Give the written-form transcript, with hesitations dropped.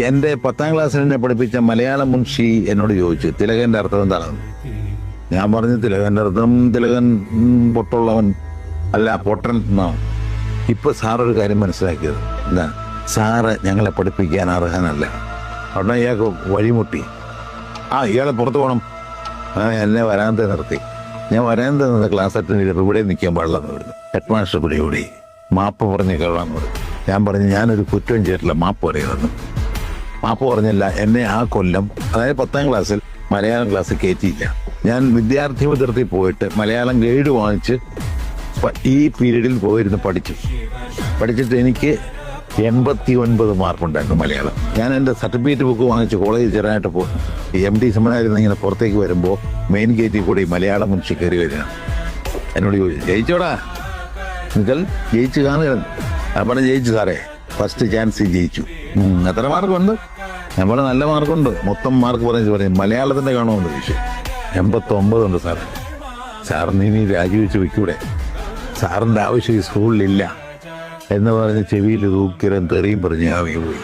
എൻ്റെ 10ാം ക്ലാസ്സിൽ എന്നെ പഠിപ്പിച്ച മലയാളം മുൻഷി എന്നോട് ചോദിച്ചു തിലകൻ്റെ അർത്ഥം എന്താണെന്ന്. ഞാൻ പറഞ്ഞു തിലകൻ്റെ അർത്ഥം തിലകൻ പൊട്ടുള്ളവൻ അല്ല പൊട്ടൻ എന്നാണ്. ഇപ്പൊ സാറൊരു കാര്യം മനസ്സിലാക്കിയത് എന്താ, സാറ് ഞങ്ങളെ പഠിപ്പിക്കാൻ അർഹനല്ല. അവിടെ ഇയാൾക്ക് വഴിമുട്ടി. ഇയാളെ പുറത്ത് പോകണം. എന്നെ വരാന്ത നിർത്തി. ഞാൻ വരാന്ത നിന്ന് ക്ലാസ് അറ്റൻഡ് ചെയ്തപ്പോൾ ഇവിടെ നിൽക്കാൻ പാടില്ലെന്ന് പറഞ്ഞു. ഹെഡ് മാസ്റ്റർ കൂടി മാപ്പ് പറഞ്ഞ് കേൾക്കാമെന്ന് പറഞ്ഞു. ഞാൻ പറഞ്ഞു ഞാനൊരു കുറ്റവും ചെയ്തിട്ടില്ല, മാപ്പ് പറയുന്നത്. മാപ്പ് പറഞ്ഞില്ല. എന്നെ ആ കൊല്ലം, അതായത് 10ാം ക്ലാസ്സിൽ മലയാളം ക്ലാസ് കയറ്റിയില്ല. ഞാൻ വിദ്യാർത്ഥി മുതിർത്തി പോയിട്ട് മലയാളം ഗൈഡ് വാങ്ങിച്ച് ഈ പീരീഡിൽ പോയിരുന്ന് പഠിച്ചിട്ട് എനിക്ക് 89 മാർക്കുണ്ടായിരുന്നു മലയാളം. ഞാൻ എൻ്റെ സർട്ടിഫിക്കറ്റ് ബുക്ക് വാങ്ങിച്ച് കോളേജിൽ ചേരാനായിട്ട് MD സെമിനാരിൽ നിന്ന് ഇങ്ങനെ പുറത്തേക്ക് വരുമ്പോൾ മെയിൻ ഗേറ്റിൽ കൂടി മലയാളം മുൻഷി കയറി വരിക. എന്നോട് ചോദിച്ചു, ജയിച്ചോടാ നിങ്ങൾ ജയിച്ചു കാണുക? അപ്പം ജയിച്ചു സാറേ, ഫസ്റ്റ് ചാൻസ് ജയിച്ചു. എത്ര മാർക്കുണ്ട്? നമ്മളെ നല്ല മാർക്കുണ്ട്. മൊത്തം മാർക്ക് പറയും മലയാളത്തിൻ്റെ കാണുമെന്ന് ചോദിച്ചു. 89 ഉണ്ട് സാറേ. സാറിന് ഇനി രാജിവെച്ച് വയ്ക്കൂടെ, സാറിൻ്റെ ആവശ്യം ഈ സ്കൂളിലില്ല എന്ന് പറഞ്ഞ് ചെവിയിൽ തൂക്കിരം തെറിയും പറഞ്ഞ് പോയി.